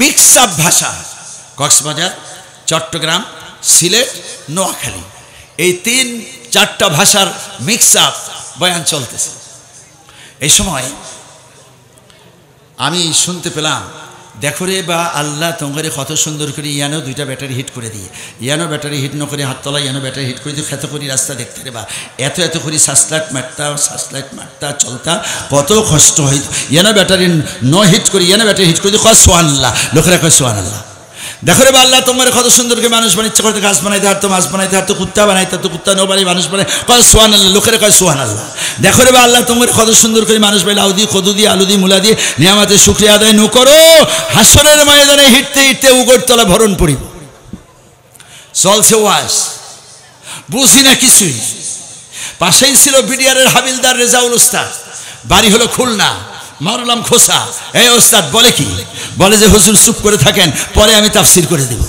Mix up ভাষা। কক্সবাজার, চট্টগ্রাম, সিলেট, নোয়াখালী, এই 3-4টা ভাষার মিক্স আপ বয়ান চলতেছে। এই সময় আমি শুনতে পেলাম, দেখো রে বা আল্লাহ তোমারে কত সুন্দর করে ইয়ানো 2টা ব্যাটারি হিট করে দিয়ে, ইয়ানো ব্যাটারি হিট ন করে হাততলা, ইয়ানো ব্যাটারি হিট করে দিয়ে খেত করি রাস্তা দেখতে রে বা এত করে সাসলাইট মারতা চলতা কত কষ্ট হইত। ইয়ানো ব্যাটারি হিট করি, ইয়ানো ব্যাটারি হিট করে দিয়ে কয় সুবহানাল্লাহ, লোকেরা কয় সুবহানাল্লাহ। দেখো রে বা আল্লাহ তোমার কত সুন্দর করে মানুষ বানাইতে, করতে গাছ বানাইতে হারতো, মাছ বানাইতে হারতো, কুত্তা বানাইতে হারতো, কুত্তা নো বানাই মানুষ বানাই, কয় সুবহানাল্লাহ, লোকেরা কয় সুবহানাল্লাহ। দেখো রে বা আল্লাহ তোমার কত সুন্দর করে মানুষ বানাই, লাউ দিয়ে, কদু দিয়ে, আলু দিয়ে, মূলা দিয়ে, নিয়ামতের শুকরিয়া আদায় ন করো, হাসরের ময়দানে হিটতে হিটতে উগরতলা ভরণ পড়িব। চলছে ওয়াজ, বুঝি না কিছুই। পাশেই ছিল বিডিআরের হাবিলদার রেজাউল উস্তাদ, বাড়ি হলো খুলনা, মারলাম খোসা। এই ওস্তাদ বলে কি? বলে যে হুজুর চুপ করে থাকেন, পরে আমি তাফসির করে দেব।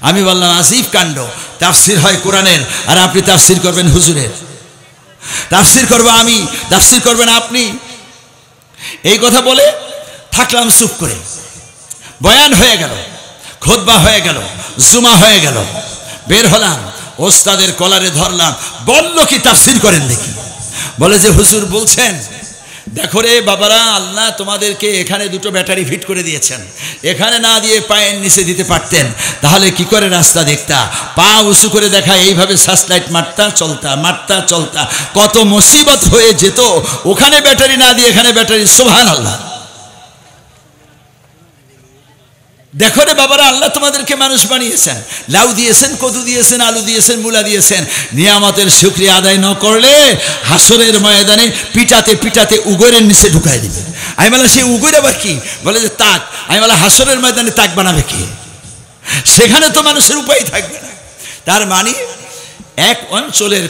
আমি বললাম আজিব কাণ্ড, তাফসির হয় কোরআনের আর আপনি তাফসির করবেন হুজুরের। তাফসির করব আমি, তাফসির করবেন আপনি। এই কথা বলে থাকলাম চুপ করে। বয়ান হয়ে গেল, খুতবা হয়ে গেল, জুমা হয়ে গেল, বের হলাম, ওস্তাদের কলারে ধরলাম, বলল কি তাফসির করেন দেখি। বলে যে হুজুর বলছেন, দেখো রে বাবারা, আল্লাহ তোমাদেরকে এখানে 2টো ব্যাটারি ফিট করে দিয়েছেন, এখানে না দিয়ে পায়ের নিচে দিতে পারতেন, তাহলে কি করে রাস্তা দেখতা? পা উঁচু করে দেখা, এইভাবে সাসলাইট মারতা চলতা কত মুসিবত হয়ে যেত। ওখানে ব্যাটারি না দিয়ে এখানে ব্যাটারি, সুবহানাল্লাহ। দেখো রে বাবারা, আল্লাহ তোমাদেরকে মানুষ বানিয়েছেন, লাউ দিয়েছেন, কদু দিয়েছেন, আলু দিয়েছেন, মূলা দিয়েছেন, নিয়ামতের শুকরিয়া আদায় ন করলে হাসরের ময়দানে পিটাতে উগরের নিচে ঢুকাই দিবে। আমি বলা সেই উগর আবার কি? বলে যে তাক। আমি বলা হাসরের ময়দানে তাক বানাবে কে? সেখানে তো মানুষের উপায় থাকবে না। তার মানে এক অঞ্চলের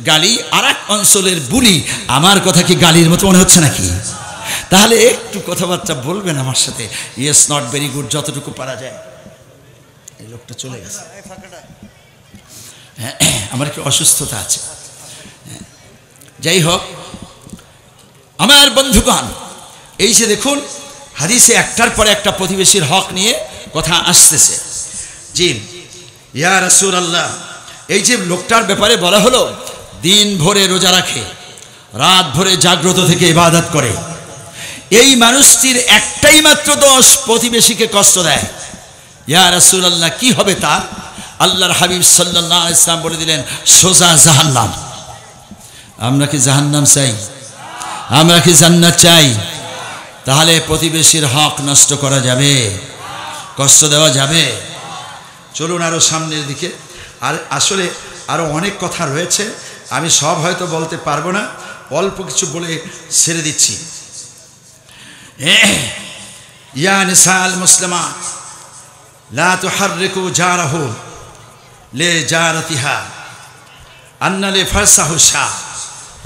গালি আর এক অঞ্চলের বুলি। আমার কথা কি গালির মতো মনে হচ্ছে নাকি? তাহলে একটু কথাবার্তা বলবেন আমার সাথে। ইয়েস, নট ভেরি গুড, যতটুকু পারা যায়। এই লোকটা চলে গেছে, আমার কি অসুস্থতা আছে। যাই হোক আমার বন্ধুগণ, এই যে দেখুন হাদিসে একটার পরে একটা প্রতিবেশীর হক নিয়ে কথা আসতেছে। জি ইয়া রাসূলুল্লাহ, এই যে লোকটার ব্যাপারে বলা হলো, দিন ভরে রোজা রাখে, রাত ভরে জাগ্রত থেকে ইবাদত করে, এই মানুষটির একটাই মাত্র দোষ, প্রতিবেশীকে কষ্ট দেয়। ইয়া রাসূলুল্লাহ, কি হবে তার? আল্লাহর হাবিব সাল্লাল্লাহু আলাইহি ওয়াসাল্লাম বলে দিলেন, সোজা জাহান্নাম। আমরা কি জাহান্নাম চাই? আমরা কি জান্নাত চাই? তাহলে প্রতিবেশীর হক নষ্ট করা যাবে? কষ্ট দেওয়া যাবে? চলুন আরো সামনের দিকে। আর আসলে আরো অনেক কথা রয়েছে, আমি সব হয়তো বলতে পারবো না, অল্প কিছু বলে ছেড়ে দিচ্ছি। ইয়া নিসাল মুসলিমাত লা তুহাররিকু জারাহু লে জারাতিহা আন্না লে ফারসাহু শাহ,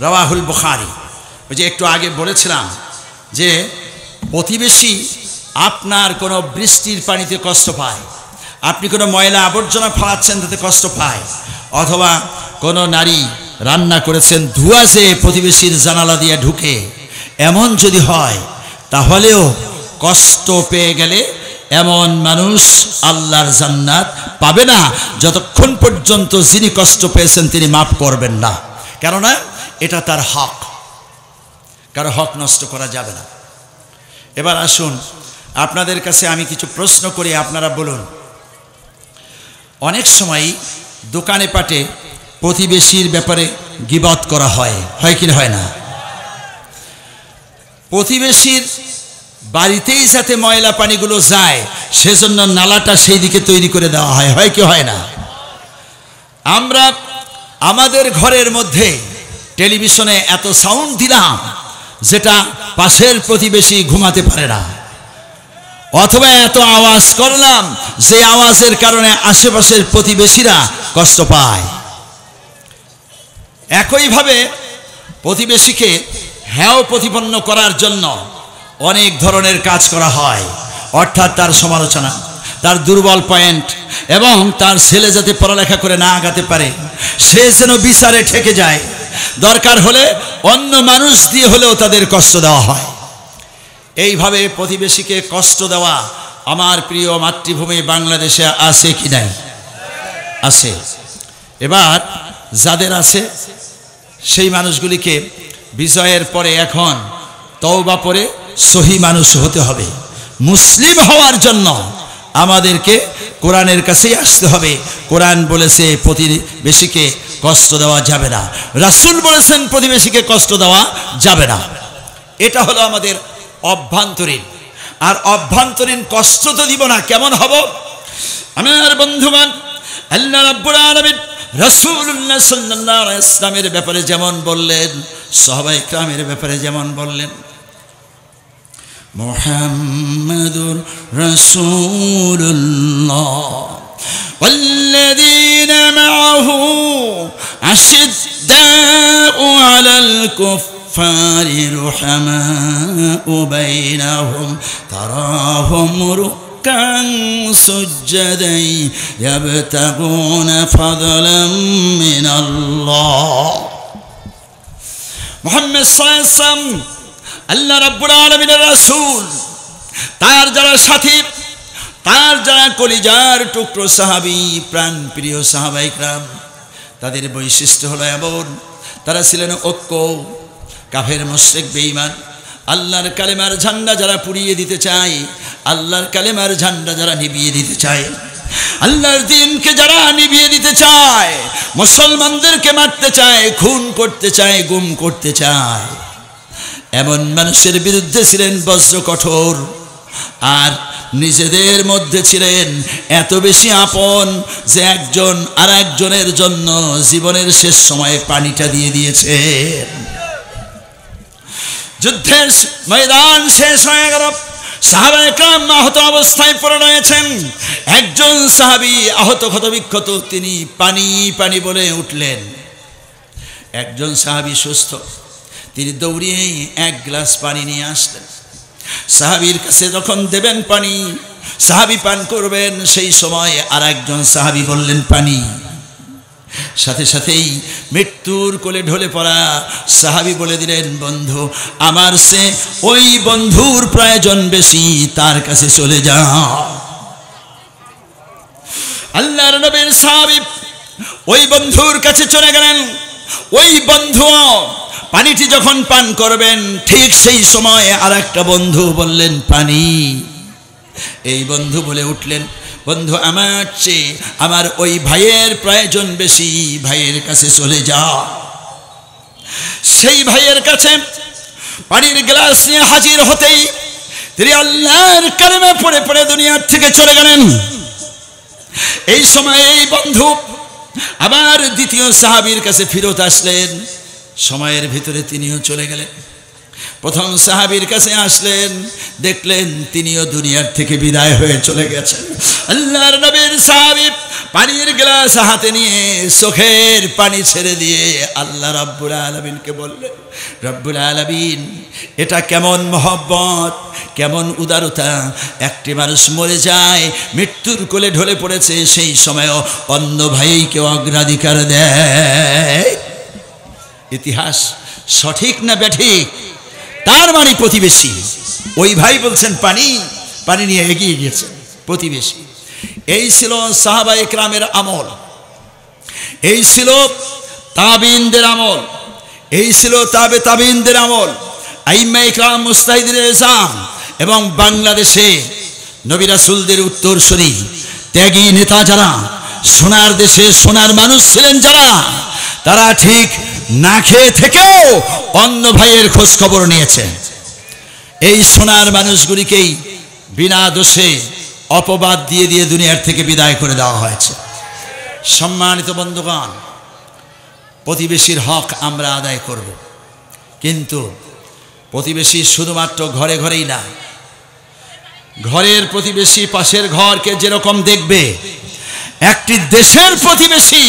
রাওয়াহুল বুখারী। ওই যে একটু আগে বলেছিলাম যে প্রতিবেশী আপনার কোনো বৃষ্টির পানিতে কষ্ট পায়, আপনি কোনো ময়লা আবর্জনা ফেলাচ্ছেন তাতে কষ্ট পায়, অথবা কোনো নারী রান্না করেছেন ধোঁয়া যে প্রতিবেশীর জানালা দিয়ে ঢুকে, এমন যদি হয় তাহলেও কষ্ট পেয়ে গেলে এমন মানুষ আল্লাহর জান্নাত পাবে না যতক্ষণ পর্যন্ত যিনি কষ্ট পেয়েছেন তিনি মাফ করবেন না। কেননা এটা তার হক, কারো হক নষ্ট করা যাবে না। এবার আসুন আপনাদের কাছে আমি কিছু প্রশ্ন করি, আপনারা বলুন। অনেক সময় দোকানে পাটে প্রতিবেশীর ব্যাপারে গীবত করা হয়, হয় কি হয় না? প্রতিবেশীর বাড়িতেই যাতে ময়লা পানিগুলো যায় সেজন্য নালাটা সেই দিকে তৈরি করে দেওয়া হয়, হয় কি হয় না? আমরা আমাদের ঘরের মধ্যে টেলিভিশনে এত সাউন্ড দিলাম যেটা পাশের প্রতিবেশী ঘুমাতে পারে না, অথবা এত আওয়াজ করলাম যে আওয়াজের কারণে আশেপাশের প্রতিবেশীরা কষ্ট পায়। একইভাবে প্রতিবেশীকে হেয় প্রতিপন্ন করার জন্য অনেক ধরনের কাজ করা হয়, অর্থাৎ তার সমালোচনা, তার দুর্বল পয়েন্ট, এবং তার ছেলে যাতে পড়ালেখা করে না আগাতে পারে সে যেন বিচারে ঠেকে যায়, দরকার হলে অন্য মানুষ দিয়ে হলেও তাদের কষ্ট দেওয়া হয়। এইভাবে প্রতিবেশীকে কষ্ট দেওয়া আমার প্রিয় মাতৃভূমি বাংলাদেশে আছে কি নাই? আছে। এবার যাদের আছে সেই মানুষগুলিকে বিজয়ের পরে এখন তওবা পরে সহি মানুষ হতে হবে। মুসলিম হওয়ার জন্য আমাদেরকে কোরআনের কাছেই আসতে হবে। কোরআন বলেছে প্রতিবেশীকে কষ্ট দেওয়া যাবে না, রাসূল বলেছেন প্রতিবেশীকে কষ্ট দেওয়া যাবে না। এটা হলো আমাদের অভ্যন্তরীণ। আর অভ্যন্তরীণ কষ্ট তো দিব না, কেমন হব? আমার বন্ধুগণ, আল্লাহ রাব্বুল আলামিন রাসূলুল্লাহ সাল্লাল্লাহু আলাইহি ওয়াসাল্লামের ব্যাপারে যেমন বললেন, সাহাবায়ে কেরামের ব্যাপারে যেমন বললেন, মুহাম্মাদুর রাসূলুল্লাহ ওয়াল্লাযীনা মাআহু আশিদ্দাউ আলাল কুফফারি রুহামাউ বাইনাহুম তারাহুম রুক্কান সুজ্জাদান ইয়াবতাগুনা ফাদলাম মিনাল্লাহ। মুহাম্মদ সাল্লাল্লাহু আলাইহি ওয়াসাল্লাম আল্লাহ রাব্বুল আলামিনের রাসূল, তার যারা সাথী, তার যারা কলিজার টুকরো সাহাবী, প্রাণ প্রিয় সাহাবায়ে কেরাম, তাদের বৈশিষ্ট্য হলো এমন, তারা ছিলেন ঐক্য। কাফের মুশরিক বেঈমান আল্লাহর কালেমার ঝান্ডা যারা পুড়িয়ে দিতে চায়, আল্লাহর কালেমার ঝান্ডা যারা নিভিয়ে দিতে চায়, আল্লাহর দ্বীনকে যারা নিভিয়ে দিতে চায়, মুসলমানদেরকে মারতে চায়, খুন করতে চায়, গুম করতে চায়, এমন মানুষের বিরুদ্ধে ছিলেন বজ্র কঠোর। আর নিজেদের মধ্যে ছিলেন এত বেশি আপন যে একজন আর একজনের জন্য জীবনের শেষ সময়ে পানিটা দিয়ে দিয়েছে। যুদ্ধের ময়দান শেষ হয়ে গেল, সাহাবায়ে কেরাম আহত অবস্থায় পড়ে রয়েছেন। একজন সাহাবী আহত ক্ষতবিক্ষত, তিনি পানি পানি বলে উঠলেন। একজন সাহাবী সুস্থ, তিনি দৌড়িয়ে এক গ্লাস পানি নিয়ে আসলেন। সাহাবীর কাছে যখন দেবেন পানি, সাহাবী পান করবেন, সেই সময় আর একজন সাহাবী বললেন পানি। সাথে সাথেই মৃত্যুর কোলে ঢলে পড়া সাহাবী বলে দিলেন, বন্ধু আমার সে ওই বন্ধুর প্রয়োজন বেশি, তার কাছে চলে যাও। আল্লাহর নবীর সাহাবী ওই বন্ধুর কাছে চলে গেলেন। ওই বন্ধু পানিটি যখন পান করবেন, ঠিক সেই সময় আর একটা বন্ধু বললেন পানি। এই বন্ধু বলে উঠলেন, বন্ধু আমার চেয়ে আমার ওই ভাইয়ের প্রয়োজন বেশি, ভাইয়ের কাছে চলে যাও। সেই ভাইয়ের কাছে পানির গ্লাস নিয়ে হাজির হতেই তিনি আল্লাহর কালেমা পড়ে পড়ে দুনিয়ার থেকে চলে গেলেন। এই সময় এই বন্ধু আবার দ্বিতীয় সাহাবীর কাছে ফিরত আসলেন। সময়ের ভিতরে তিনিও চলে গেলেন। প্রথম সাহাবীর কাছে আসলেন, দেখলেন তিনিও দুনিয়ার থেকে বিদায় হয়ে চলে গেছেন। আল্লাহর নবীর সাহাবী পানির গ্লাস হাতে নিয়ে চোখের পানি ছেড়ে দিয়ে আল্লাহ রাব্বুল আলামিনকে বললেন, রাব্বুল আলামিন, এটা কেমন মহব্বত, কেমন উদারতা! একটি মানুষ মরে যায়, মৃত্যুর কোলে ঢলে পড়েছে, সেই সময়ও অন্য ভাইকে অগ্রাধিকার দেয়। ইতিহাস সঠিক না ব্যাঠিক? তার মানে প্রতিবেশী। ওই ভাই বলছেন পানি, পানি নিয়ে এগিয়ে গিয়েছে প্রতিবেশী। এই ছিল সাহাবায়ে কেরামের আমল, এই ছিল তাবিনদের আমল, এই ছিল তাবে তাবিনদের আমল। আইম্মায়ে কেরাম, মুজতাহিদিন ইসলাম এবং বাংলাদেশে নবী রাসূলদের উত্তরসূরি ত্যাগী নেতা যারা, সোনার দেশে সোনার মানুষ ছিলেন যারা, তারা ঠিক না খেয়ে থেকেও অন্য ভাইয়ের খোঁজ খবর নিয়েছে। এই সোনার মানুষগুলিকেই বিনা দোষে অপবাদ দিয়ে দিয়ে দুনিয়ার থেকে বিদায় করে দেওয়া হয়েছে। সম্মানিত বন্ধুগণ, প্রতিবেশীর হক আমরা আদায় করব, কিন্তু প্রতিবেশী শুধুমাত্র ঘরে ঘরেই না, ঘরের প্রতিবেশী পাশের ঘরকে যেরকম দেখবে, একটি দেশের প্রতিবেশী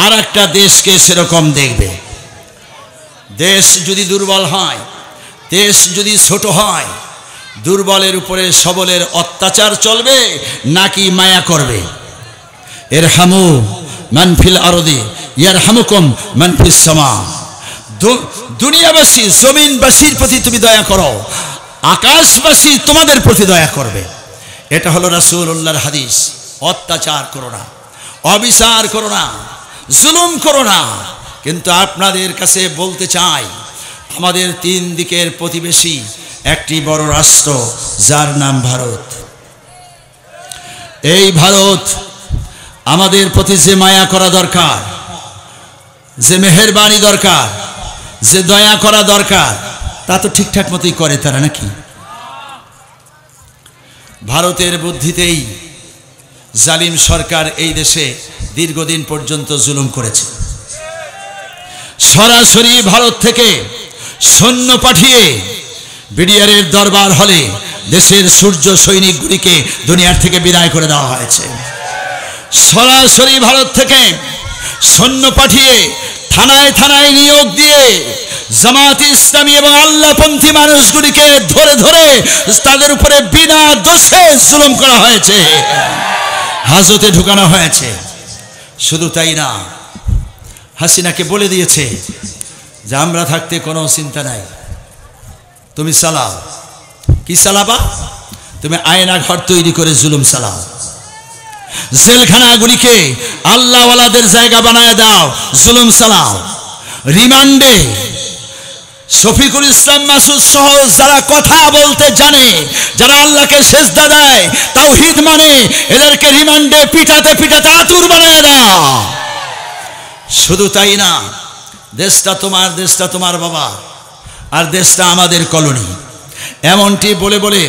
আর একটা দেশকে সেরকম দেখবে। দেশ যদি দুর্বল হয়, দেশ যদি ছোট হয়, দুর্বলের উপরে সবলের অত্যাচার চলবে নাকি মায়া করবে? ইরহামু মান ফিল আরদি ইয়ারহামুকুম মান ফিস সামা। দুনিয়াবাসী, জমিনবাসীর প্রতি তুমি দয়া করো, আকাশবাসী তোমাদের প্রতি দয়া করবে। এটা হলো রাসূলুল্লাহর হাদিস। অত্যাচার করো না, অবিচার করো না, জুলুম করো না। কিন্তু আপনাদের কাছে বলতে চাই, আমাদের তিন দিকের প্রতিবেশী একটি বড় রাষ্ট্র, যার নাম ভারত। এই ভারত আমাদের প্রতি যে মায়া করা দরকার, যে মেহেরবানি দরকার, যে দয়া করা দরকার, তা তো ঠিকঠাক মতোই করে তারা, নাকি? ভারতের বুদ্ধিতেই জালিম সরকার এই দেশে দীর্ঘদিন পর্যন্ত জুলুম করেছে। সরাসরি ভারত থেকে সৈন্য পাঠিয়ে বিডিআরের দরবার হলে দেশের সূর্য সৈনিকগুলিকে দুনিয়ার থেকে বিদায় করে দেওয়া হয়েছে। সরাসরি ভারত থেকে সৈন্য পাঠিয়ে থানায় থানায় নিয়োগ দিয়ে জামাত ইসলামী এবং আল্লাহপন্থী মানুষগুলিকে ধরে ধরে তাদের উপরে বিনা দোষে জুলুম করা হয়েছে, হাজতে ঢুকানো হয়েছে। শুধু তাই না, হাসিনাকে বলে দিয়েছে যে আমরা থাকতে কোনো চিন্তা নাই, তুমি চালাও। কি চালাবা? তুমি আয়না ঘর তৈরি করে জুলুম চালাও, জেলখানাগুলিকে আল্লাহওয়ালাদের জায়গা বানায় দাও, জুলুম চালাও। রিমান্ডে শফিকুল ইসলাম মাসুদ সহ যারা কথা বলতে জানে, যারা আল্লাহকে সেজদা দেয়, তাওহীদ মানে, এদেরকে রিমান্ডে পিটাতে পিটাতে আতুর বানায় দাও। শুধু তাই না, দেশটা তোমার, দেশটা তোমার বাবা, আর দেশটা আমাদের কলোনি, এমনটি বলে বলে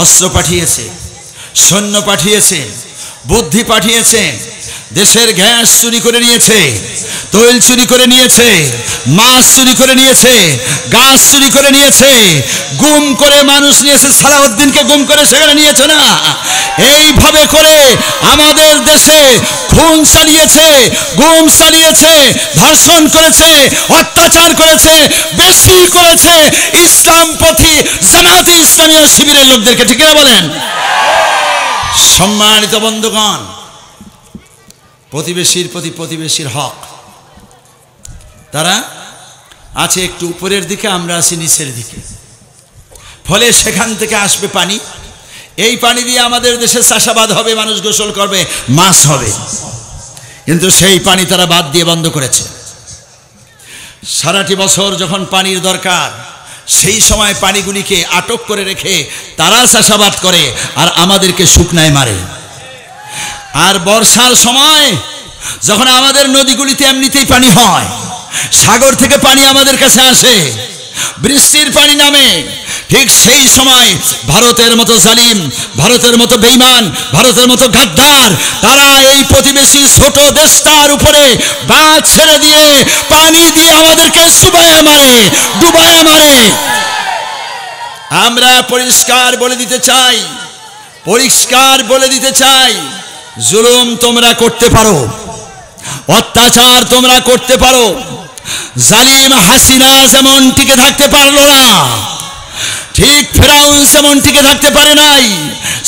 অস্ত্র পাঠিয়েছে, সৈন্য পাঠিয়েছে, বুদ্ধি পাঠিয়েছে, দেশের গ্যাস চুরি করে নিয়েছে, তৈল চুরি করে নিয়েছে, মাছ চুরি করে নিয়েছে, গাছ চুরি করে নিয়েছে, গুম করে মানুষ নিয়েছে, সালাউদ্দিনকে গুম করে সেখানে নিয়েছে না? এইভাবে করে আমাদের দেশে খুন চালিয়েছে, গুম চালিয়েছে, ধর্ষণ করেছে, অত্যাচার করেছে, বেশি করেছে ইসলামপন্থী জামাতে ইসলামী শিবিরের লোকদেরকে, ঠিক না বলেন? সম্মানিত বন্ধুগণ, প্রতিবেশীর প্রতি প্রতিবেশীর হক। তারা আছে একটু উপরের দিকে, আমরা আছি নিচের দিকে, ফলে সেখান থেকে আসবে পানি, এই পানি দিয়ে আমাদের দেশে চাষাবাদ হবে, মানুষ গোসল করবে, মাছ হবে। কিন্তু সেই পানি তারা বাদ দিয়ে বন্ধ করেছে। সারাটি বছর যখন পানির দরকার, সেই সময় পানিগুলিকে আটক করে রেখে তারা চাষাবাদ করে, আর আমাদেরকে শুকনায় মারে। আর বর্ষার সময় যখন আমাদের নদীগুলিতে এমনিতেই পানি হয়, সাগর থেকে পানি আমাদের কাছে আসে, বৃষ্টির পানি নামে, ঠিক সেই সময় ভারতের মতো জালিম, ভারতের মতো বেঈমান, ভারতের মতো গাদ্দার, তারা এই প্রতিবেশী ছোট দেশটার উপরে বাঁধ ছেড়ে দিয়ে পানি দিয়ে আমাদেরকে চুবায়া মারে, ডুবায়া মারে। আমরা পরিষ্কার বলে দিতে চাই, পরিষ্কার বলে দিতে চাই, জুলুম তোমরা করতে পারো, অত্যাচার তোমরা করতে পারো। জালিম হাসিনা যেমন টিকে থাকতে পারলো না, ঠিক ফেরাউন যেমন টিকে থাকতে পারে নাই,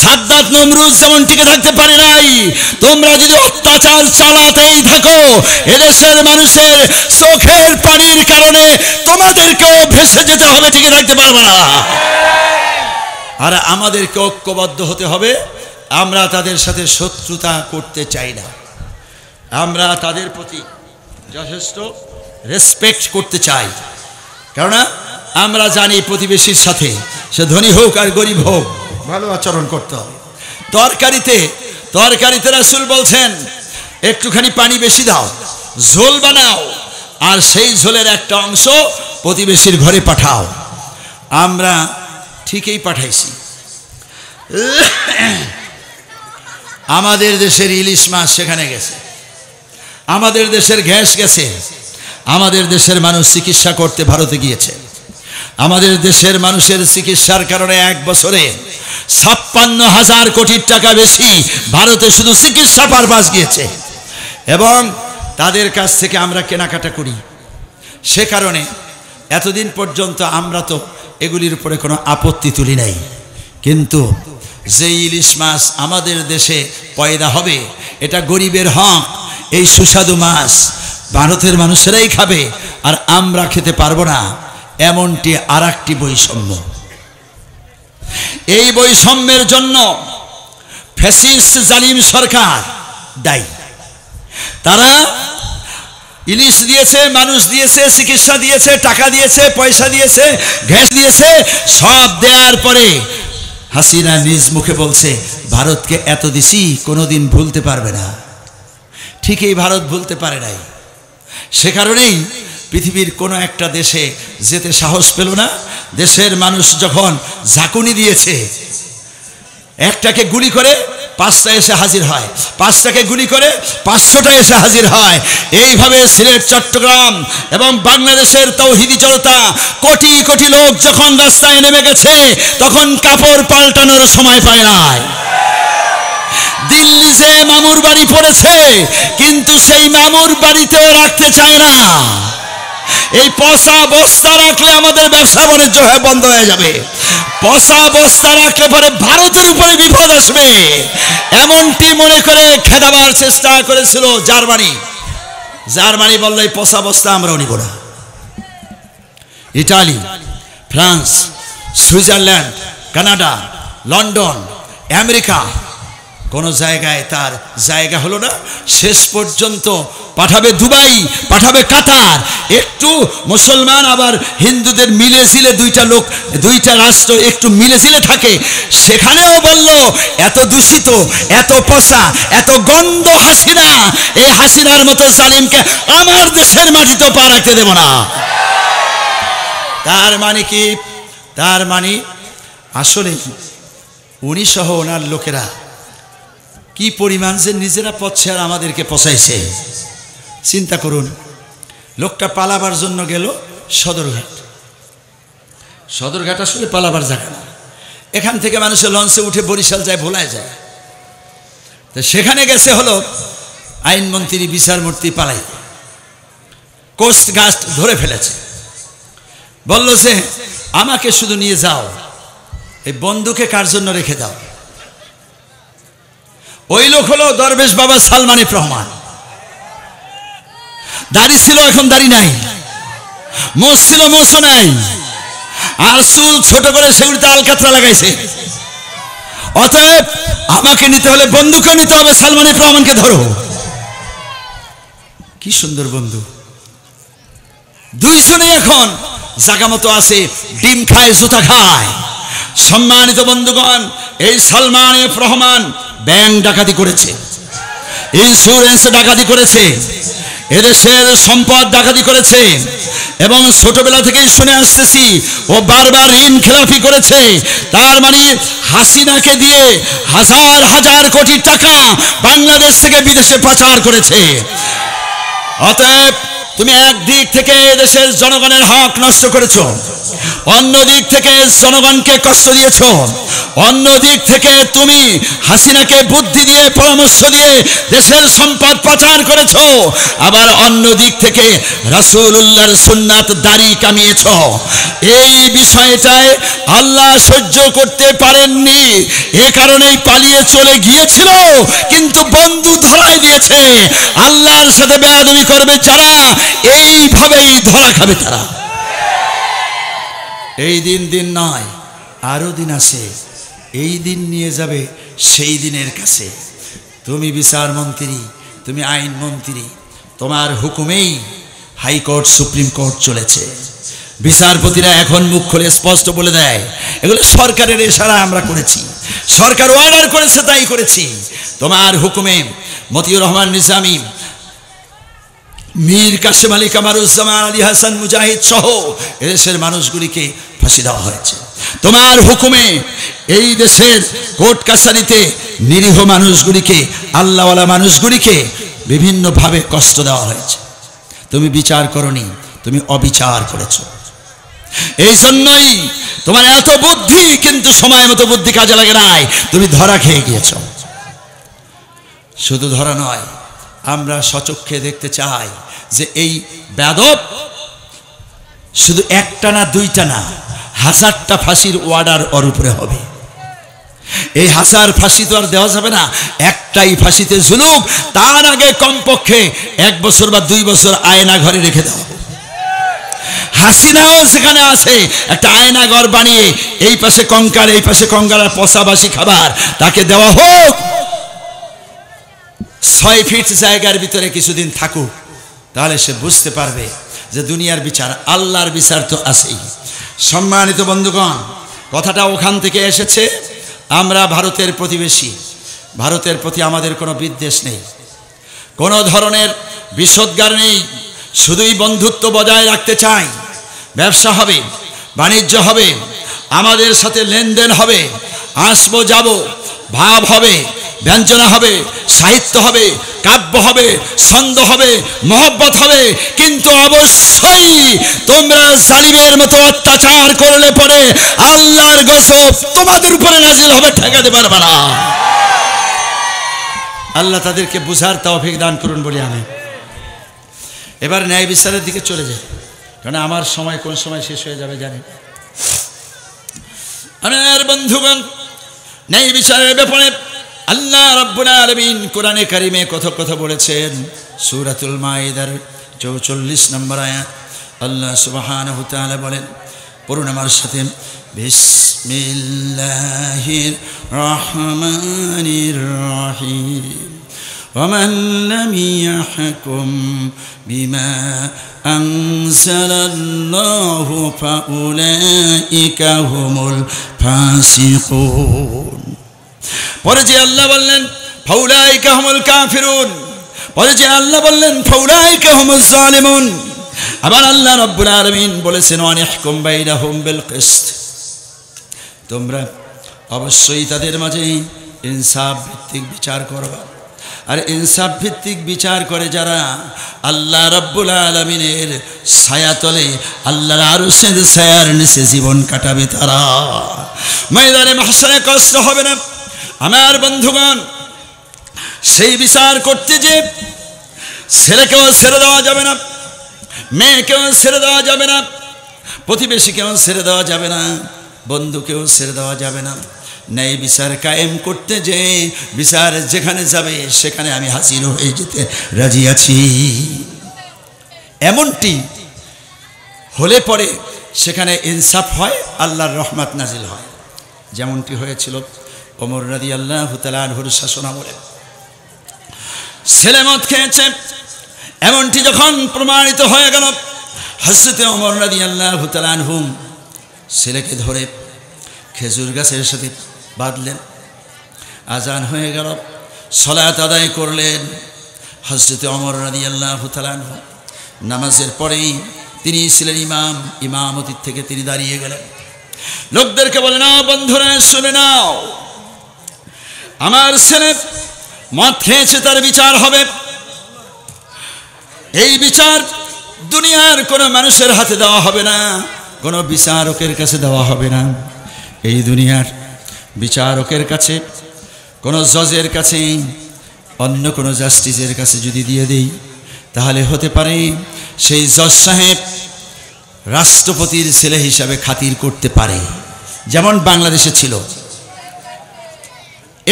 সাদ্দাত নমরুদ যেমন টিকে থাকতে পারে নাই, তোমরা যদি অত্যাচার চালাতেই থাকো, এদেশের মানুষের চোখের পানির কারণে তোমাদেরকেও ভেসে যেতে হবে, টিকে থাকতে পারবে না। আর আমাদেরকে ঐক্যবদ্ধ হতে হবে। আমরা তাদের সাথে শত্রুতা করতে চাই না, আমরা তাদের প্রতি যথেষ্ট রেসপেক্ট করতে চাই। কেননা আমরা জানি প্রতিবেশীর সাথে, সে ধনী হোক আর গরিব হোক, ভালো আচরণ করতে হবে। তরকারিতে রাসূল বলছেন একটুখানি পানি বেশি দাও, ঝোল বানাও, আর সেই ঝোলের একটা অংশ প্রতিবেশীর ঘরে পাঠাও। আমরা ঠিকই পাঠাইছি। আমাদের দেশের ইলিশ মাছ সেখানে গেছে, আমাদের দেশের গ্যাস গেছে, আমাদের দেশের মানুষ চিকিৎসা করতে ভারতে গিয়েছে। আমাদের দেশের মানুষের চিকিৎসার কারণে এক বছরে ৫৬,০০০ কোটি টাকা বেশি ভারতে শুধু চিকিৎসা পারপাস গিয়েছে, এবং তাদের কাছ থেকে আমরা কেনাকাটা করি। সে কারণে এতদিন পর্যন্ত আমরা তো এগুলির উপরে কোনো আপত্তি তুলি নাই। কিন্তু যে ইলিশ মাছ আমাদের দেশে পয়দা হবে, এটা গরিবের হক, এই সুস্বাদু মাছ ভারতের মানুষেরাই খাবে, আর আমরা খেতে পারবো না, এমনটি আর একটি বৈষম্য। এই বৈষম্যের জন্য ফ্যাসিস্ট জালিম সরকার দায়ী। তারা ইলিশ দিয়েছে, মানুষ দিয়েছে, চিকিৎসা দিয়েছে, টাকা দিয়েছে, পয়সা দিয়েছে, গ্যাস দিয়েছে, সব দেওয়ার পরে হাসিনা নিজ মুখে বলছে ভারতকে এত দিছি কোনোদিন ভুলতে পারবে না। ঠিক এই ভারত ভুলতে পারে নাই। সে কারণেই পৃথিবীর কোনো একটা দেশে যেতে সাহস পেল না। দেশের মানুষ যখন ঝাঁকুনি দিয়েছে, একটাকে গুলি করে 5টা এসে হাজির হয়, 5টাকে গুলি করে 500টা এসে হাজির হয়। এইভাবে সিলেট, চট্টগ্রাম এবং বাংলাদেশের তৌহিদি জনতা কোটি কোটি লোক যখন রাস্তায় নেমে গেছে, তখন কাপড় পাল্টানোর সময় পায় নাই। দিল্লি যে মামুর বাড়ি পড়েছে, কিন্তু সেই মামুর বাড়িতেও রাখতে চায় না। এই পচা বস্তা রাখলে আমাদের ব্যবসা বাণিজ্য বন্ধ হয়ে যাবে। পচা বস্তা রাখলে পরে ভারতের উপরে বিপদ আসবে, এমনটি মনে করে খেদাবার চেষ্টা করেছিল জার্মানি। জার্মানি বলল এই পচা বস্তা আমরাও নিব না। Italy, France, Switzerland, Canada, London, America, কোনো জায়গায় তার জায়গা হলো না। শেষ পর্যন্ত পাঠাবে দুবাই, পাঠাবে কাতার। একটু মুসলমান আবার হিন্দুদের মিলে ঝিলে দুইটা রাষ্ট্র একটু মিলে ঝিলে থাকে, সেখানেও বলল এত দূষিত, এত পচা, এত গন্ধ হাসিনা, এই হাসিনার মতো জালিমকে আমার দেশের মাটিতে পা রাখতে দেব না। তার মানে কি? তার মানে আসলে উনি সহ ওনার লোকেরা কি পরিমাণ যে নিজেরা পচছে আর আমাদেরকে পচাইছে। চিন্তা করুন, লোকটা পালাবার জন্য গেল সদরঘাট। সদরঘাট আসলে পালাবার জায়গা না। এখান থেকে মানুষের লঞ্চে উঠে বরিশাল যায়, ভোলায় যায়। তো সেখানে গেছে হলো আইনমন্ত্রী, বিচারমূর্তি পালাই, কোস্ট গার্ড ধরে ফেলেছে। বলল যে আমাকে শুধু নিয়ে যাও, এই বন্ধুকে কার জন্য রেখে দাও। ওই লোক হলো দরবেশ বাবা সালমান এফ রহমান। দাড়ি ছিল, এখন দাড়ি নাই। মোষ ছিল, মোষও নাই। আর চুল ছোট করে সেগুলিতে আলকাতরা লাগাইছে। অতএব আমাকে নিতে হলে বন্ধুকে নিতে হবে, সালমান এফ রহমানকে ধরো। কি সুন্দর বন্ধু, দুইজনে এখন জায়গা মতো আছে, ডিম খায়, জুতা খায়। সম্মানিত বন্ধুগণ, এই সালমান এফ রহমান ব্যাংক ডাকাতি করেছে, ইন্স্যুরেন্স ডাকাতি করেছে, এদেশের সম্পদ ডাকাতি করেছে, এবং ছোটবেলা থেকেই শুনে আসতেছি ও বারবার ঋণ খেলাপি করেছে। তার মানে হাসিনাকে দিয়ে হাজার হাজার কোটি টাকা বাংলাদেশ থেকে বিদেশে পাচার করেছে। অতএব তুমি একদিক থেকে দেশের জনগণের হক নষ্ট করেছ, অন্য দিক থেকে জনগণকে কষ্ট দিয়েছ, অন্য দিক থেকে তুমি হাসিনাকে বুদ্ধি দিয়ে, পরামর্শ দিয়ে দেশের সম্পদ পাচার করেছ, আবার অন্য দিক থেকে রাসূলুল্লাহর সুন্নাত দাড়ি কামিয়েছ। এই বিষয়টায় আল্লাহ সহ্য করতে পারেননি, এ কারণেই পালিয়ে চলে গিয়েছিল। কিন্তু বন্ধু ধরাই দিয়েছে। আল্লাহর সাথে বেয়াদবি করবে যারা, এইভাবেই ধরা খাবে তারা। এই দিন নয়, আরো দিন আছে। এই দিন নিয়ে যাবে সেই দিনের কাছে। তুমি বিচারমন্ত্রী, তুমি আইনমন্ত্রী, তোমার হুকুমেই হাইকোর্ট, সুপ্রিম কোর্ট চলেছে। বিচারপতিরা এখন মুখ খুলে স্পষ্ট বলে দেয় এগুলো সরকারের ইশারা আমরা করেছি, সরকার অর্ডার করেছে তাই করেছি। তোমার হুকুমে মতিউর রহমান নিজামী, মীর কাসেম আলী, কামারুজ্জামান, আলী হাসান মুজাহিদ সহ এদেশের মানুষগুলিকে ফাঁসি দেওয়া হয়েছে। তোমার হুকুমে এই দেশের কোর্ট কাছারিতে নিরীহ মানুষগুলিকে, আল্লাহওয়ালা মানুষগুলিকে বিভিন্নভাবে কষ্ট দেওয়া হয়েছে। তুমি বিচার করনি, তুমি অবিচার করেছ। এই জন্যই তোমার এত বুদ্ধি, কিন্তু সময় মতো বুদ্ধি কাজে লাগে নাই, তুমি ধরা খেয়ে গিয়েছ। শুধু ধরা নয়, আমরা সচক্ষে দেখতে চাই যে এই বেয়াদব শুধু একটা না, দুইটা না, 1000টা ফাঁসির অর্ডার ওর উপরে হবে। এই 1000 ফাঁসি তো আর দেওয়া যাবে না, একটাই ফাঁসিতে জুলুম। তার আগে কমপক্ষে 1 বছর বা 2 বছর আয়না ঘরে রেখে দেওয়া হবে। হাসিনাও সেখানে আছে, একটা আয়না ঘর বানিয়ে এই পাশে কঙ্কাল, এই পাশে কঙ্কাল আর পচাবাসি খাবার তাকে দেওয়া হোক। 6 ফিট জায়গার ভিতরে কিছুদিন থাকুক, তাহলে সে বুঝতে পারবে যে দুনিয়ার বিচার, আল্লাহর বিচার তো আছেই। সম্মানিত বন্ধুগণ, কথাটা ওখান থেকে এসেছে। আমরা ভারতের প্রতিবেশী, ভারতের প্রতি আমাদের কোনো বিদ্বেষ নেই, কোনো ধরনের বিষোদ্গার নেই, শুধুই বন্ধুত্ব বজায় রাখতে চাই। ব্যবসা হবে, বাণিজ্য হবে, আমাদের সাথে লেনদেন হবে, আসবো যাব, ভাব হবে, ব্যঞ্জনা হবে, সাহিত্য হবে, কাব্য হবে, ছন্দ হবে, মহব্বত হবে। কিন্তু অবশ্যই তোমরা জালিমের মতো অত্যাচার করলে পরে আল্লাহর গজব তোমাদের উপরে নাজিল হবে, ঠেকাতে পারবে না। আল্লাহ তাদেরকে বুঝার তৌফিক দান করুন বলি আমি। এবার ন্যায় বিচারের দিকে চলে যাই, কারণ আমার সময় কোন সময় শেষ হয়ে যাবে জানি। আমার বন্ধুগণ, ন্যায় বিচারের ব্যাপারে আল্লাহ রাব্বুল আলামিন কোরআনে কারিমে কথা বলেছেন। সূরাতুল মাইদার 44 নম্বর আয়াত আল্লাহ সুবহানাহু ওয়া তাআলা বলেন, পড়ুন আমার সাথে, বিসমিল্লাহির রহমানির রহিম, ومن لم يحكم بما أنزل الله فأولئك هم الفاسقون। পরে যে আল্লাহ বললেন ফাউলাইকা হুমুল কাফিরুন, পরে যে আল্লাহ বললেন ফাউলাইকা হুমুজ জালিমুন। আবার আল্লাহ রাব্বুল আলামিন বলেছেন ওয়ানিহকুম বাইনাহুম বিল কিসত, তোমরা অবশ্যই তাদের মাঝে ইনসাফ ভিত্তিক বিচার করবা। আর ইনসাফ ভিত্তিক বিচার করে যারা আল্লাহ রাব্বুল আলামিনের ছায়াতলে, আল্লাহর আরশের ছায়ার নিচে জীবন কাটাবে, তারা ময়দানে মাহশারে কষ্ট হবে না। আমার বন্ধুগণ, সেই বিচার করতে যে ছেলেকেও ছেড়ে দেওয়া যাবে না, মেয়েকেও ছেড়ে দেওয়া যাবে না, প্রতিবেশীকেও ছেড়ে দেওয়া যাবে না, বন্ধুকেও ছেড়ে দেওয়া যাবে না। ন্যায় বিচার কায়েম করতে যে বিচার যেখানে যাবে সেখানে আমি হাজির হয়ে যেতে রাজি আছি। এমনটি হলে পরে সেখানে ইনসাফ হয়, আল্লাহর রহমত নাজিল হয়, যেমনটি হয়েছিল ওমর রাদিয়াল্লাহু তাআলা আনহুর শাসনামলে। ছেলে মদ খেয়েছে এমনটি যখন প্রমাণিত হয়ে গেল, হযরত ওমর রাদিয়াল্লাহু তাআলা আনহু ছেলেকে ধরে খেজুর গাছের সাথে বাঁধলেন। আজান হয়ে গেল, সালাত আদায় করলেন। হযরত ওমর রাদিয়াল্লাহু তাআলা আনহু নামাজের পরেই তিনি ছিলেন ইমাম, ইমামতির থেকে তিনি দাঁড়িয়ে গেলেন। লোকদেরকে বলে, না বন্ধুরা শুনে নাও, আমার ছেলে মদ খেয়েছে, তার বিচার হবে। এই বিচার দুনিয়ার কোনো মানুষের হাতে দেওয়া হবে না, কোনো বিচারকের কাছে দেওয়া হবে না। এই দুনিয়ার বিচারকের কাছে, কোনো জজের কাছে, অন্য কোনো জাস্টিসের কাছে যদি দিয়ে দেই, তাহলে হতে পারে সেই জজ সাহেব রাষ্ট্রপতির ছেলে হিসাবে খাতির করতে পারে। যেমন বাংলাদেশে ছিল,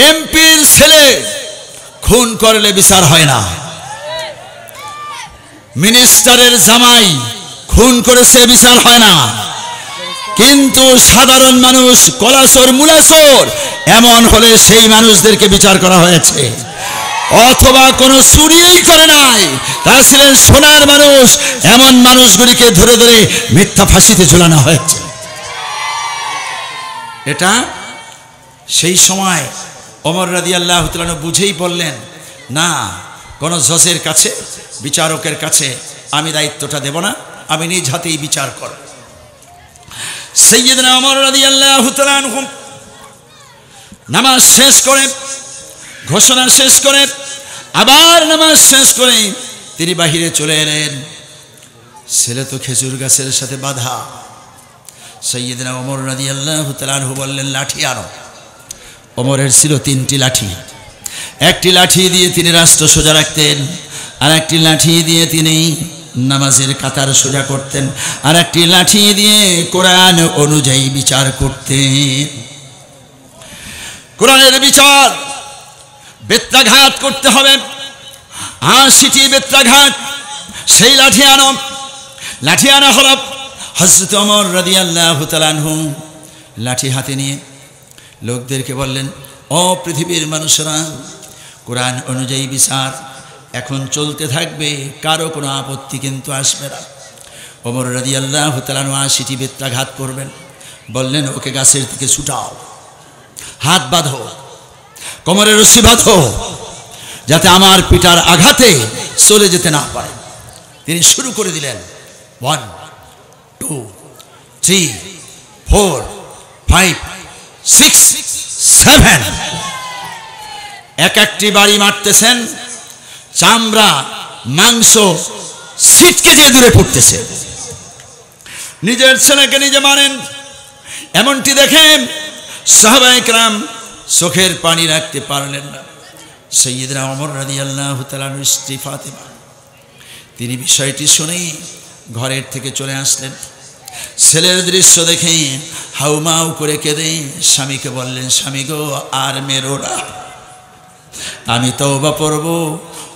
এমপির ছেলে খুন করলে বিচার হয় না, মিনিস্টারের জামাই খুন করেছে বিচার হয় না। কিন্তু সাধারণ মানুষ, কলাচোর মুলাচোর, এমন হলে সেই মানুষদেরকে বিচার করা হয়েছে। অথবা কোনো চুরিই করে নাই, তারা ছিলেন সোনার মানুষ, এমন মানুষগুলিকে ধরে ধরে মিথ্যা ফাঁসিতে ঝুলানো হয়েছে। এটা সেই সময় ওমর রাদিয়াল্লাহু তাআলা বুঝেই বললেন, না, কোনো জজের কাছে, বিচারকের কাছে আমি দায়িত্বটা দেব না, আমি নিজ হাতেই বিচার করব। সাইয়্যিদনা ওমর রাদিয়াল্লাহু তাআলা আনহু নামাজ শেষ করে, ঘোষণা শেষ করে, আবার নামাজ শেষ করে তিনি বাহিরে চলে এলেন। ছেলে তো খেজুর গাছের সাথে বাঁধা। সাইয়্যিদনা ওমর রাদিয়াল্লাহু তাআলা আনহু বললেন, লাঠি আনো। ওমরের ছিল 3টি লাঠি। একটি লাঠি দিয়ে তিনি রাষ্ট্র সোজা রাখতেন, আর একটি লাঠি দিয়ে তিনি নামাজের কাতার সোজা করতেন, আর একটি লাঠি দিয়ে কোরআন অনুযায়ী বিচার করতেন। কোরআনের বিচার বেত্রাঘাত করতে হবে, 80টি বেত্রাঘাত, সেই লাঠি আনো। লাঠি আনা হলো। হযরত ওমর রাদিয়াল্লাহু তাআলা আনহু লাঠি হাতে নিয়ে লোকদেরকে বললেন, ও পৃথিবীর মানুষেরা, কোরআন অনুযায়ী বিচার এখন চলতে থাকবে, কারো কোনো আপত্তি কিন্তু আসবে না। ওমর রাদিয়াল্লাহু তাআলা 80টি বেত্রাঘাত করবেন, বললেন ওকে গাছের দিকে ছুটাও, হাত বাঁধো, কোমরে রশি বাঁধো, যাতে আমার পিটার আঘাতে চলে যেতে না পারে। তিনি শুরু করে দিলেন 1 2 3 4 5 6 7। এক একটি বাড়ি মারতেছেন, চামড়া মাংস ছিটকে যে দূরে পড়তেছে। নিজের ছেলেকে নিজে মারেন, এমনটি দেখেন সাহাবায়ে কেরাম চোখের পানি রাখতে পারলেন না। সাইয়্যিদনা ওমর রাদিয়াল্লাহু তাআলার স্ত্রী ফাতেমা, তিনি বিষয়টি শুনেই ঘরের থেকে চলে আসলেন। ছেলের দৃশ্য দেখে হাউমাউ করে কেঁদে স্বামীকে বললেন, স্বামী গো, আর মেরো না, আমি তওবা পড়ব,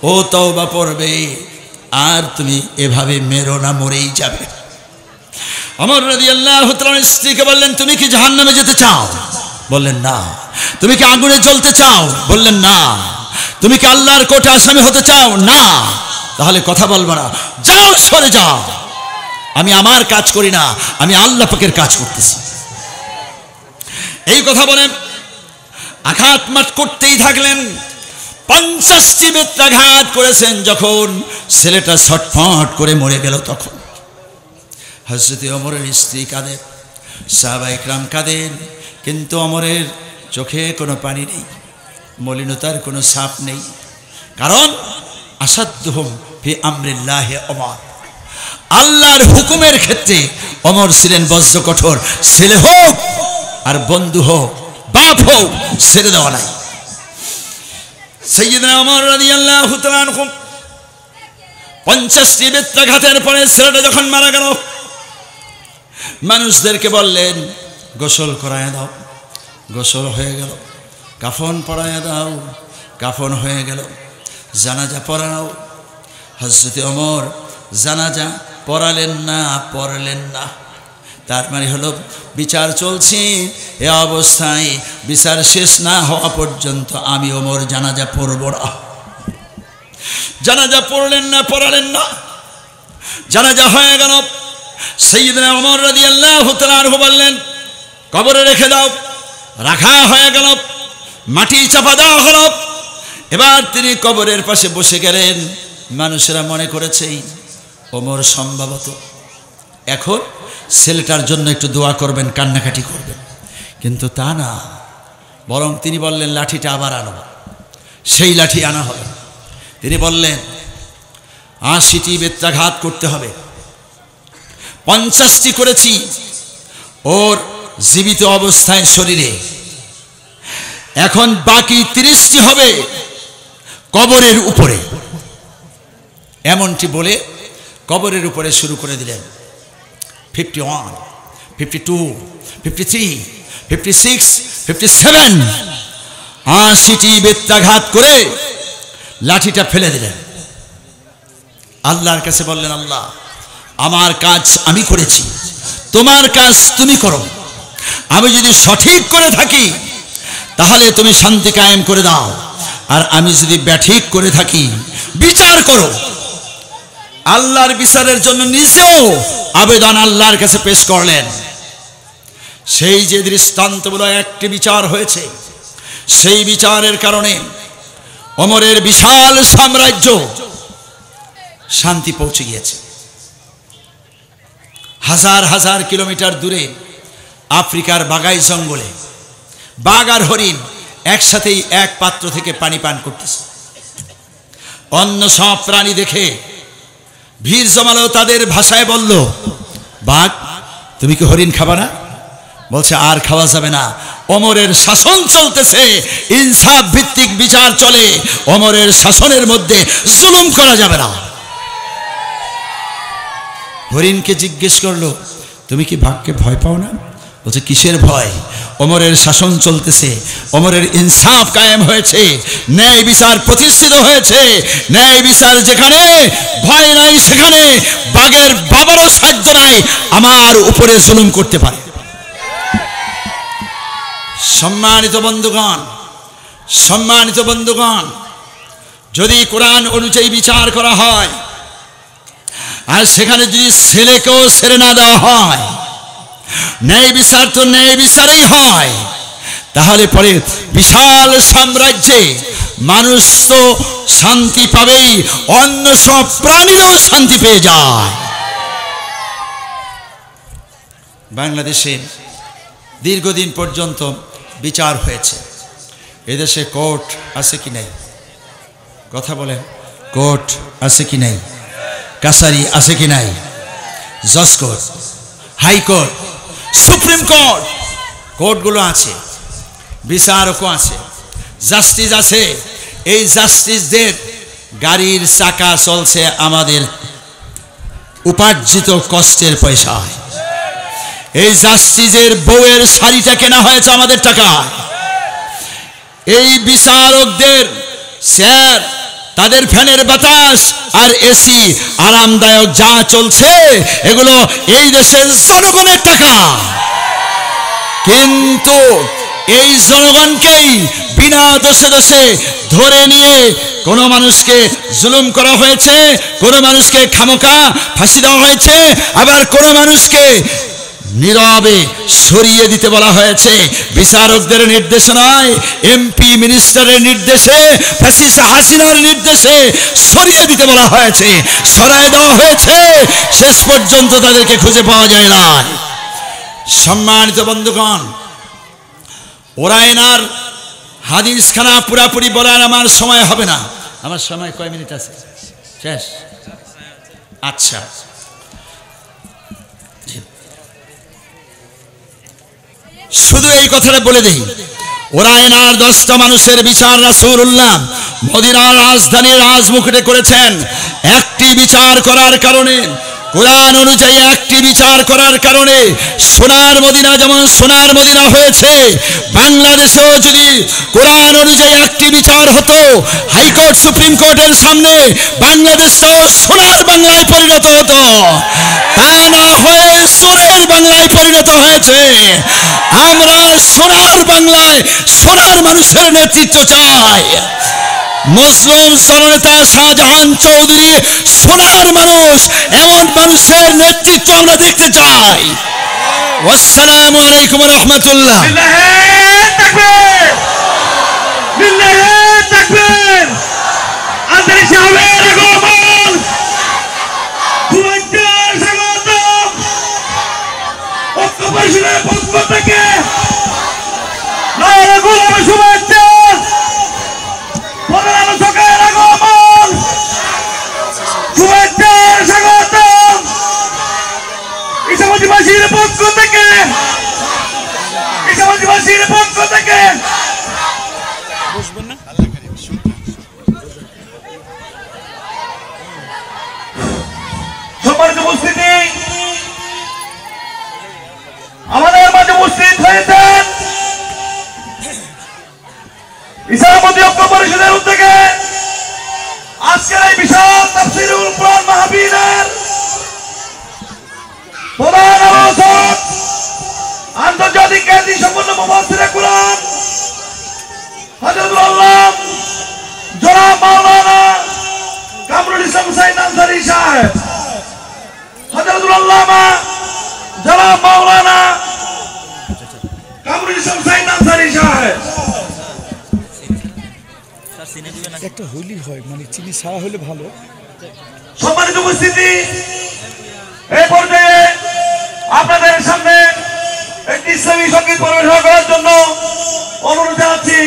ও তওবা পড়বে, আর তুমি এভাবে মেরো না, মরেই যাবে। ওমর রাদিয়াল্লাহু তাআলার স্ত্রীকে বললেন, তুমি কি জাহান্নামে যেতে চাও? বললেন না। তুমি কি আগুনে জ্বলতে চাও? বললেন না। তুমি কি আল্লাহর কোর্টে আসামি হতে চাও? না। তাহলে কথা বলবো না, যাও, সরে যাও, আমি আমার কাজ করি না, আমি আল্লাহ পাকের কাজ করতেছি। এই কথা বলে আঘাত মাত করতেই থাকলেন। 50টি বেত্রাঘাত করেছেন। যখন ছেলেটা ছটফট করে মরে গেল, তখন হযরত ওমরের স্ত্রী কাঁদেন, সাহাবায়ে কেরাম কাঁদেন, কিন্তু ওমরের চোখে কোনো পানি নেই, মলিনতার কোনো ছাপ নেই। কারণ আসাদ্দুহুম ফি আমরিল্লাহি ওমর, আল্লাহর হুকুমের ক্ষেত্রে ওমর ছিলেন বজ্র কঠোর। ছেলে হোক আর বন্ধু হোক, বাপ হোক, ছেড়ে দেওয়া নাই। সাইয়্যিদনা ওমর রাদিয়াল্লাহু তাআলা আনহু 50টি বেত্রাঘাতের পরে ছেলেটা যখন মারা গেল, মানুষদেরকে বললেন, গোসল করায় দাও। গোসল হয়ে গেল। কাফন পরায় দাও। কাফন হয়ে গেল। জানাজা পড়াও। হযরত ওমর জানাজা পড়ালেন না, পড়লেন না। তার মানে হলো বিচার চলছে, এ অবস্থায় বিচার শেষ না হওয়া পর্যন্ত আমি ওমর জানাজা পড়ব না। জানাজা পড়লেন না, পড়ালেন না। জানাজা হয়ে গেল। সাইয়্যিদনা ওমর রাদিয়াল্লাহু তাআলা আনহু বললেন, কবরে রেখে দাও। রাখা হয়ে গেল, মাটি চাপা দেওয়া হলো। এবার তিনি কবরের পাশে বসে গেলেন। মানুষেরা মনে করেছে ওমর সম্ভবত এখন ছেলেটার জন্য একটু দোয়া করবেন, কান্নাকাটি করবেন, কিন্তু তা না। বরং তিনি বললেন, লাঠিটা আবার আনো। সেই লাঠি আনা হলো। তিনি বললেন, 80টি বেত্রাঘাত করতে হবে। 50টি করেছি ওর জীবিত অবস্থায় শরীরে, এখন বাকি 30টি হবে কবরের উপরে। এমনটি বলে কবরের উপরে শুরু করে দিলেন। 51, 52, 53, 56, 57, 80টি বেত্রাঘাত করে লাঠিটা ফেলে দিলেন। আল্লাহর কাছে বললেন, আল্লাহ, আমার কাজ আমি করেছি, তোমার কাজ তুমি করো। আমি যদি সঠিক করে থাকি তাহলে তুমি শান্তি কায়েম করে দাও, আর আমি যদি ব্যাঠিক করে থাকি বিচার করো। আল্লাহর বিচারের জন্য নিজেও আবেদন আল্লাহর কাছে পেশ করলেন। সেই যে দৃষ্টান্তমূলক একটি বিচার হয়েছে, সেই বিচারের কারণে ওমরের বিশাল সাম্রাজ্য শান্তি পৌঁছে গিয়েছে। হাজার হাজার কিলোমিটার দূরে আফ্রিকার বাগাই জঙ্গলে বাঘ আর হরিণ একসাথেই এক পাত্র থেকে পানি পান করতেছে। অন্য সব প্রাণী দেখে ভিড় জমালো, তাদের ভাষায় বলল, বাঘ, তুমি কি হরিণ খাবা না? বলছে, আর খাওয়া যাবে না। ওমরের শাসন চলতেছে, ইনসাফ ভিত্তিক বিচার চলে। ওমরের শাসনের মধ্যে জুলুম করা যাবে না। হরিণকে জিজ্ঞেস করলো, তুমি কি বাঘকে ভয় পাও না? বলছে, কিসের ভয়? ওমরের শাসন চলতেছে, ওমরের ইনসাফ কায়েম হয়েছে, ন্যায় বিচার প্রতিষ্ঠিত হয়েছে। ন্যায় বিচার যেখানে, ভয় নাই সেখানে বাঘের বাবারও সাধ্য নাই আমার উপরে জুলুম করতে পারে। সম্মানিত বন্ধুগণ, সম্মানিত বন্ধুগণ, যদি কোরআন অনুযায়ী বিচার করা হয় আর সেখানে যদি ছেলেকেও ছেড়ে না দেওয়া হয়, ন্যায় বিচার তো ন্যায় বিচারেই হয়, তাহলে পরে বিশাল সাম্রাজ্যে মানুষ তো শান্তি পাবেই, অন্য সব প্রাণীরাও শান্তি পেয়ে যায়। বাংলাদেশে দীর্ঘদিন পর্যন্ত বিচার হয়েছে। এদেশে কোর্ট আছে কি নাই? কথা বলেন, কোর্ট আছে কি নাই? কাছারি আছে কি নাই? জজ কোর্ট, হাইকোর্ট, সুপ্রিম কোর্ট, কোর্টগুলো আছে, বিচারকও আছে, জাস্টিস আছে। এই জাস্টিসদের গাড়ির চাকা চলছে আমাদের উপার্জিত কষ্টের পয়সায়। এই জাস্টিসের বউয়ের শাড়িটা কেনা হয়েছে আমাদের টাকায়। এই বিচারকদের স্যার, তাদের ফ্যানের বাতাস আর এসি আরামদায়ক যা চলছে এগুলো এই দেশের জনগণের টাকা। কিন্তু এই জনগণকেই বিনা দোষে দোষে ধরে নিয়ে কোনো মানুষকে জুলুম করা হয়েছে, কোনো মানুষকে খামোকা ফাঁসি দেওয়া হয়েছে, আবার কোনো মানুষকে নীরবে সরিয়ে দিতে বলা হয়েছে। বিচারকদের নির্দেশনায়, এমপি মিনিস্টারের নির্দেশে, ফ্যাসিস্ট হাসিনার নির্দেশে সরিয়ে দিতে বলা হয়েছে, সরায় দেওয়া হয়েছে। শেষ পর্যন্ত তাদেরকে খুঁজে পাওয়া যায় না। সম্মানিত বন্ধুগণ, ওরাইনার হাদিসখানা পুরাপুরি বলার আমার সময় হবে না। আমার সময় কয় মিনিট আছে? শেষ? আচ্ছা, শুধু এই কথাটা বলে দেই, ওরাইনার 10টা মানুষের বিচার রাসূলুল্লাহ মদিনার রাজধানীর রাজমুকুটে করেছেন। একটি বিচার করার কারণে, কোরআন অনুযায়ী একটি বিচার করার কারণে সোনার মদিনা যেমন সোনার মদিনা হয়েছে, বাংলাদেশেও যদি কোরআন অনুযায়ী একটি বিচার হতো, হাইকোর্ট সুপ্রিম কোর্টের সামনে, বাংলাদেশটাও সোনার বাংলায় পরিণত হতো। তা না হয়ে সোনার বাংলায় পরিণত হয়েছে। আমরা সোনার বাংলায় সোনার মানুষের নেতৃত্ব চাই। মুসলিম জননেতা শাহজাহান চৌধুরী সোনার মানুষ, এমন মানুষের নেতৃত্ব আমরা দেখতে চাই। আসসালামু আলাইকুম ওয়া রাহমাতুল্লাহ। সম্মানিত উপস্থিতি, আমাদের মাঝে উপস্থিত হয়েছেন ইসলামী ঐক্য পরিষদের উদ্যোগে আজকের এই বিশাল তাফসীরুল কুরআন মাহফিলের প্রধান আলোচক, আন্তর্জাতিক খ্যাতি সম্পন্ন মুফাসসিরে কুরআন হযরতুল আল্লামা জনাব মাওলানা কামরুল ইসলাম হুসাইন আনসারী সাহেব, হযরতুল আল্লামা জনাব মাওলানা কামরুল ইসলাম হুসাইন আনসারী সাহেব। একটা হইলি হয়, মানে চিনি ছাড়া হলে ভালো। সম্মানিত উপস্থিতি, এই পর্যায়ে আপনাদের সামনে একটি ইসলামী সঙ্গীত পরিবেশন করার জন্য অনুরোধ জানাচ্ছি।